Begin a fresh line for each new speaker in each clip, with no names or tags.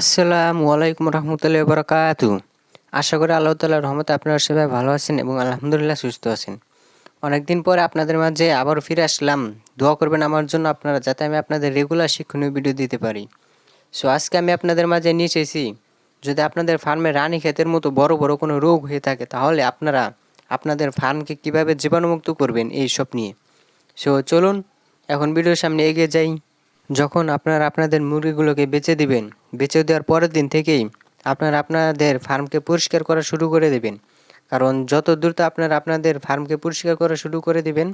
আসসালামু আলাইকুম রহমতুল্লাহি ওয়া বারাকাতুহু। আশা করি আল্লাহ তাআলার রহমতে আপনারা সবাই ভালো আছেন এবং আলহামদুলিল্লাহ সুস্থ আছেন। অনেকদিন পরে আপনাদের মাঝে আবারও ফিরে আসলাম। দোয়া করবেন আমার জন্য আপনারা, যাতে আমি আপনাদের রেগুলার শিক্ষণীয় ভিডিও দিতে পারি। সো আজকে আমি আপনাদের মাঝে নিয়ে এসেছি, যদি আপনাদের ফার্মে রানীক্ষেতের মতো বড় বড় কোনো রোগ হয়ে থাকে, তাহলে আপনারা আপনাদের ফার্মকে কীভাবে জীবাণুমুক্ত করবেন এই সব নিয়ে। সো চলুন এখন ভিডিওর সামনে এগিয়ে যাই। যখন আপনারা আপনাদের মুরগিগুলোকে বেচে দিবেন, বেচে দেওয়ার পরের দিন থেকেই আপনারা আপনাদের ফার্মকে পরিষ্কার করা শুরু করে দেবেন। কারণ যত দ্রুত আপনারা আপনাদের ফার্মকে পরিষ্কার করা শুরু করে দিবেন,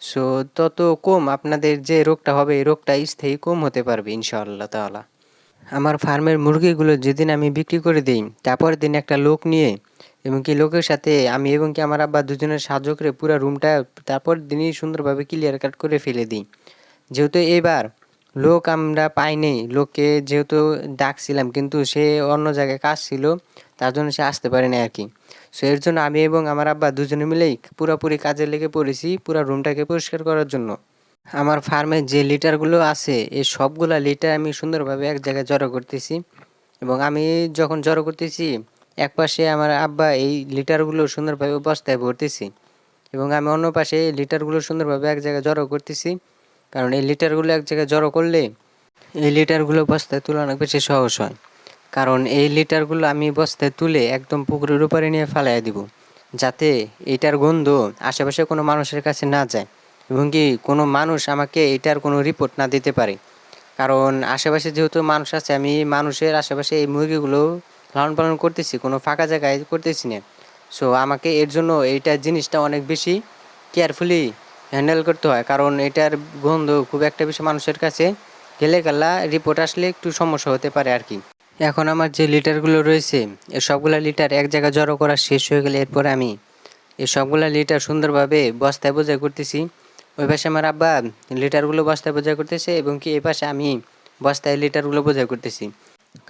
সো তত কম আপনাদের যে রোগটা হবে, এই রোগটা স্থায়ী কম হতে পারবে ইনশাআল্লাহ তাআলা। আমার ফার্মের মুরগিগুলো যেদিন আমি বিক্রি করে দিই, তারপরের দিন একটা লোক নিয়ে এবং কি লোকের সাথে আমি এবং কি আমার আব্বা দুজনের সাহায্য করে পুরো রুমটা তারপর দিনই সুন্দরভাবে ক্লিয়ার কাট করে ফেলে দিই। যেহেতু এবার লোক আমরা পাইনি, লোককে যেহেতু ডাকছিলাম কিন্তু সে অন্য জায়গায় কাজ ছিল, তার জন্য সে আসতে পারেনি আর কি। সো এর জন্য আমি এবং আমার আব্বা দুজনে মিলেই পুরোপুরি কাজে লেগে পড়েছি পুরো রুমটাকে পরিষ্কার করার জন্য। আমার ফার্মে যে লিটারগুলো আছে, এই সবগুলা লিটার আমি সুন্দরভাবে এক জায়গায় জড়ো করতেছি এবং আমি যখন জড়ো করতেছি, একপাশে আমার আব্বা এই লিটারগুলো সুন্দরভাবে বস্তায় ভরতেছি এবং আমি অন্য পাশে লিটারগুলো সুন্দরভাবে এক জায়গায় জড়ো করতেছি। কারণ এই লিটারগুলো এক জায়গায় জড়ো করলে এই লিটারগুলো বস্তায় তোলা অনেক বেশি সহজ হয়। কারণ এই লিটারগুলো আমি বস্তায় তুলে একদম পুকুরের উপরে নিয়ে ফেলাই দিব, যাতে এটার গন্ধ আশেপাশে কোনো মানুষের কাছে না যায় এবং কি কোনো মানুষ আমাকে এটার কোনো রিপোর্ট না দিতে পারে। কারণ আশেপাশে যেহেতু মানুষ আছে, আমি মানুষের আশেপাশে এই মুরগিগুলো লালন পালন করতেছি, কোনো ফাঁকা জায়গায় করতেছি না। সো আমাকে এর জন্য এইটা জিনিসটা অনেক বেশি কেয়ারফুলি হ্যান্ডেল করতে হয়, কারণ এটার গন্ধ খুব একটা বেশি মানুষের কাছে গেলে গালা রিপোর্ট আসলে একটু সমস্যা হতে পারে আর কি। এখন আমার যে লিটারগুলো রয়েছে, এই সবগুলা লিটার এক জায়গায় জড়ো করা শেষ হয়ে গেলে এরপরে আমি এই সবগুলা লিটার সুন্দরভাবে বস্তায় বোঝাই করতেছি। ওই পাশে আমার আব্বা লিটারগুলো বস্তায় বোঝাই করতেছে এবং কি এই পাশে আমি বস্তায় লিটারগুলো বোঝাই করতেছি।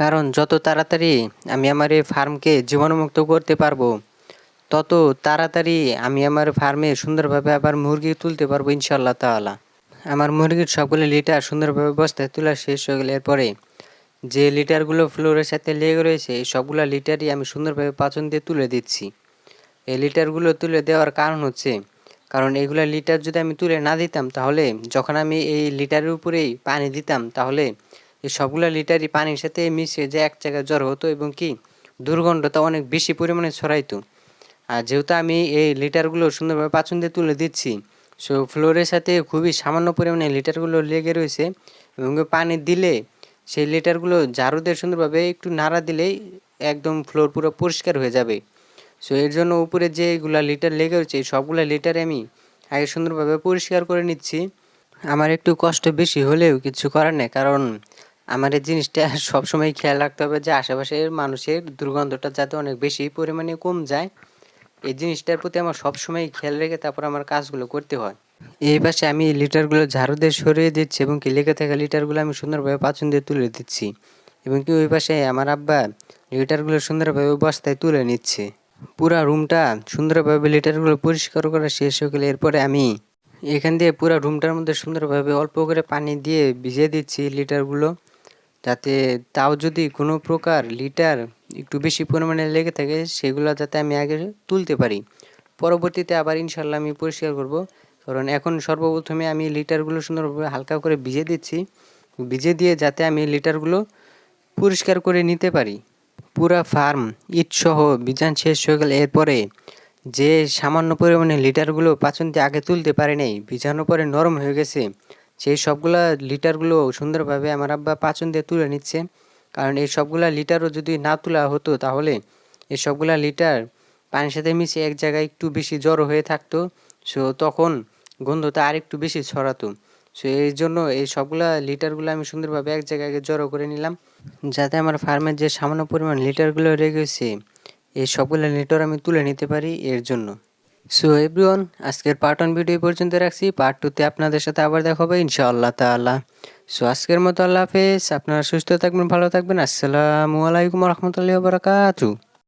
কারণ যত তাড়াতাড়ি আমি আমার এই ফার্মকে জীবাণুমুক্ত করতে পারবো, তত তাড়াতাড়ি আমি আমার ফার্মে সুন্দরভাবে আবার মুরগি তুলতে পারবো ইনশাআল্লাহ তাআলা। আমার মুরগির সবগুলো লিটার সুন্দরভাবে বস্তায় তোলা শেষ হয়ে গেলে এরপরে যে লিটারগুলো ফ্লোরের সাথে লেগে রয়েছে, এই সবগুলো লিটারই আমি সুন্দরভাবে পাচন দিয়ে তুলে দিচ্ছি। এই লিটারগুলো তুলে দেওয়ার কারণ হচ্ছে, কারণ এইগুলো লিটার যদি আমি তুলে না দিতাম, তাহলে যখন আমি এই লিটারের উপরেই পানি দিতাম, তাহলে এই সবগুলো লিটারই পানির সাথে মিশে যে এক জায়গায় জড়ো হতো এবং কি দুর্গন্ধটা অনেক বেশি পরিমাণে ছড়াইতো। আর যেহেতু আমি এই লিটারগুলো সুন্দরভাবে পাচন দিয়ে তুলে দিচ্ছি, সো ফ্লোরের সাথে খুবই সামান্য পরিমাণে লিটারগুলো লেগে রয়েছে এবং পানি দিলে সেই লিটারগুলো ঝাড়ু দিয়ে সুন্দরভাবে একটু নাড়া দিলেই একদম ফ্লোর পুরো পরিষ্কার হয়ে যাবে। সো এর জন্য উপরে যেগুলা লিটার লেগে রয়েছে, সবগুলা লিটারে আমি আগে সুন্দরভাবে পরিষ্কার করে নিচ্ছি। আমার একটু কষ্ট বেশি হলেও কিছু করার নেই, কারণ আমার এই জিনিসটা সবসময় খেয়াল রাখতে হবে যে আশেপাশের মানুষের দুর্গন্ধটা যাতে অনেক বেশি পরিমাণে কম যায়। এই জিনিসটার প্রতি আমার সবসময় খেয়াল রেখে তারপর আমার কাজগুলো করতে হয়। এই পাশে আমি লিটারগুলো ঝাড়ু দিয়ে সরিয়ে দিচ্ছি এবং কি লেগে থাকা লিটারগুলো আমি সুন্দরভাবে পাচন দিয়ে তুলে দিচ্ছি এবং কি ওই পাশে আমার আব্বা লিটারগুলো সুন্দরভাবে বস্তায় তুলে নিচ্ছে। পুরা রুমটা সুন্দরভাবে লিটারগুলো পরিষ্কার করা শেষ হয়ে গেলে এরপরে আমি এখান দিয়ে পুরা রুমটার মধ্যে সুন্দরভাবে অল্প করে পানি দিয়ে ভিজিয়ে দিচ্ছি লিটারগুলো, যাতে তাও যদি কোনো প্রকার লিটার একটু বেশি পরিমাণে লেগে থাকে, সেগুলো যাতে আমি আগে তুলতে পারি। পরবর্তীতে আবার ইনশাল্লাহ আমি পরিষ্কার করব। কারণ এখন সর্বপ্রথমে আমি লিটারগুলো সুন্দরভাবে হালকা করে ভিজে দিচ্ছি, ভিজে দিয়ে যাতে আমি লিটারগুলো পরিষ্কার করে নিতে পারি। পুরা ফার্ম ইটসহ বিজান শেষ হয়ে গেলে এরপরে যে সামান্য পরিমাণে লিটারগুলো পাচন দিয়ে আগে তুলতে পারে নাই, ভিজানোর পরে নরম হয়ে গেছে, সেই সবগুলা লিটারগুলো সুন্দরভাবে আমার আব্বা পাচন দিয়ে তুলে নিচ্ছে। কারণ এই সবগুলা লিটারও যদি না তোলা হতো, তাহলে এই সবগুলা লিটার পানির সাথে মিশে এক জায়গায় একটু বেশি জড়ো হয়ে থাকতো। সো তখন গন্ধটা আরেকটু বেশি ছড়াতো। সো এই জন্য এই সবগুলা লিটারগুলো আমি সুন্দরভাবে এক জায়গায় জড়ো করে নিলাম, যাতে আমার ফার্মের যে সামান্য পরিমাণ লিটারগুলো রেখেছে, এই সবগুলো লিটার আমি তুলে নিতে পারি এর জন্য। সো এভরিওয়ান, আজকের পার্ট 1 ভিডিও পর্যন্ত রাখছি। পার্ট 2 তে আপনাদের সাথে আবার দেখা হবে ইনশাআল্লাহ তাআলা। সো আজকের মতো আল্লাহ হাফেজ। আপনারা সুস্থ থাকবেন, ভালো থাকবেন। আসসালামু আলাইকুম রহমতুল্লাহি ওয়া বারাকাতুহু।